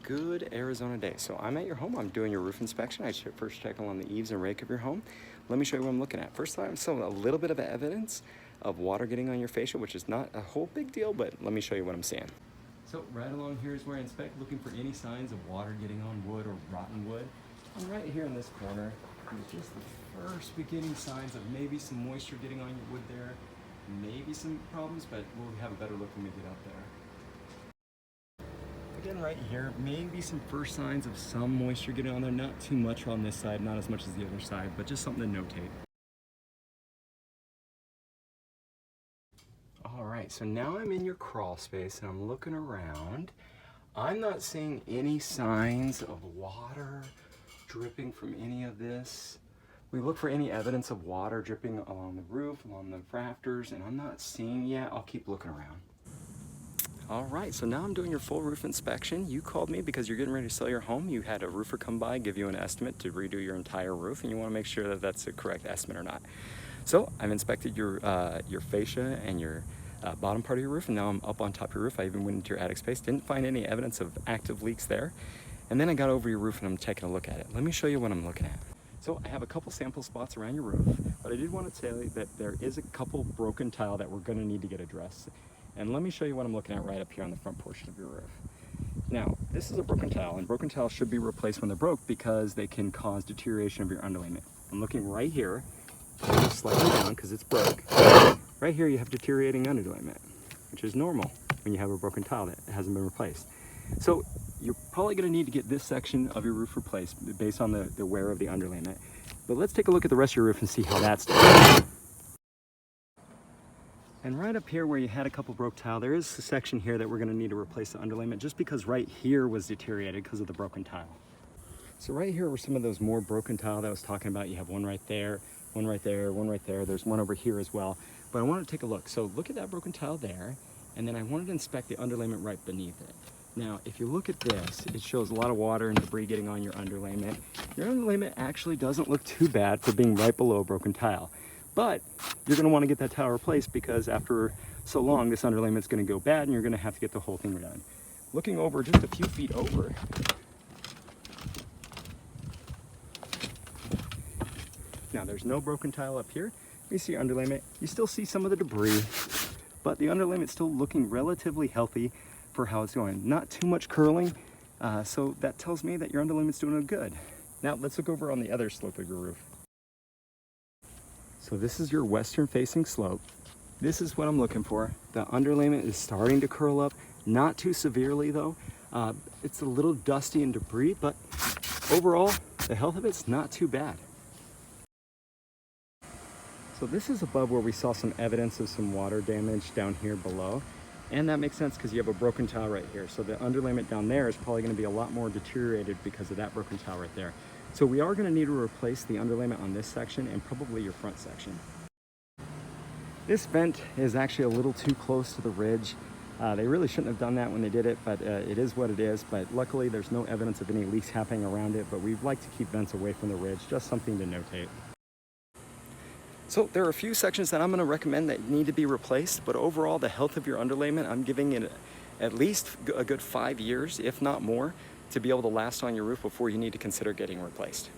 good Arizona day. So I'm at your home, I'm doing your roof inspection. I should first check along the eaves and rake of your home. Let me show you what I'm looking at. First, I'm still a little bit of evidence of water getting on your fascia, which is not a whole big deal, but let me show you what I'm seeing. So right along here is where I inspect, looking for any signs of water getting on wood or rotten wood. And right here in this corner is just the first beginning signs of maybe some moisture getting on your wood there, maybe some problems, but we'll have a better look when we get up there. Again, right here, maybe some first signs of some moisture getting on there. Not too much on this side, not as much as the other side, but just something to notate. All right, so now I'm in your crawl space and I'm looking around. I'm not seeing any signs of water dripping from any of this. We look for any evidence of water dripping along the roof, along the rafters, and I'm not seeing yet. I'll keep looking around. All right, so now I'm doing your full roof inspection. You called me because you're getting ready to sell your home. You had a roofer come by, give you an estimate to redo your entire roof, and you want to make sure that that's the correct estimate or not. So I've inspected your fascia and your bottom part of your roof, and now I'm up on top of your roof. I even went into your attic space, didn't find any evidence of active leaks there. And then I got over your roof and I'm taking a look at it. Let me show you what I'm looking at. So I have a couple sample spots around your roof, but I did want to tell you that there is a couple broken tile that we're going to need to get addressed. And let me show you what I'm looking at right up here on the front portion of your roof. Now, this is a broken tile, and broken tiles should be replaced when they're broke because they can cause deterioration of your underlayment. I'm looking right here, just slightly down because it's broke. Right here you have deteriorating underlayment, which is normal when you have a broken tile that hasn't been replaced. So you're probably going to need to get this section of your roof replaced based on the wear of the underlayment. But let's take a look at the rest of your roof and see how that's doing. And right up here where you had a couple broke tile, there is a section here that we're going to need to replace the underlayment just because right here was deteriorated because of the broken tile. So right here were some of those more broken tile that I was talking about. You have one right there, one right there, one right there. There's one over here as well. But I want to take a look. So look at that broken tile there, and then I wanted to inspect the underlayment right beneath it. Now, if you look at this, it shows a lot of water and debris getting on your underlayment. Your underlayment actually doesn't look too bad for being right below a broken tile. But you're going to want to get that tile replaced because after so long, this underlayment's going to go bad and you're going to have to get the whole thing redone. Looking over just a few feet over, now there's no broken tile up here. You see your underlayment. You still see some of the debris, but the underlayment's still looking relatively healthy for how it's going. Not too much curling, so that tells me that your underlayment's doing good. Now let's look over on the other slope of your roof. So this is your western facing slope. This is what I'm looking for. The underlayment is starting to curl up, not too severely though. It's a little dusty and debris, but overall, the health of it's not too bad. So this is above where we saw some evidence of some water damage down here below. And that makes sense because you have a broken tile right here. So the underlayment down there is probably going to be a lot more deteriorated because of that broken tile right there. So we are going to need to replace the underlayment on this section and probably your front section. This vent is actually a little too close to the ridge. They really shouldn't have done that when they did it, but it is what it is. But luckily there's no evidence of any leaks happening around it, but we'd like to keep vents away from the ridge, just something to notate. So there are a few sections that I'm going to recommend that need to be replaced, but overall the health of your underlayment, I'm giving it at least a good 5 years, if not more, to be able to last on your roof before you need to consider getting replaced.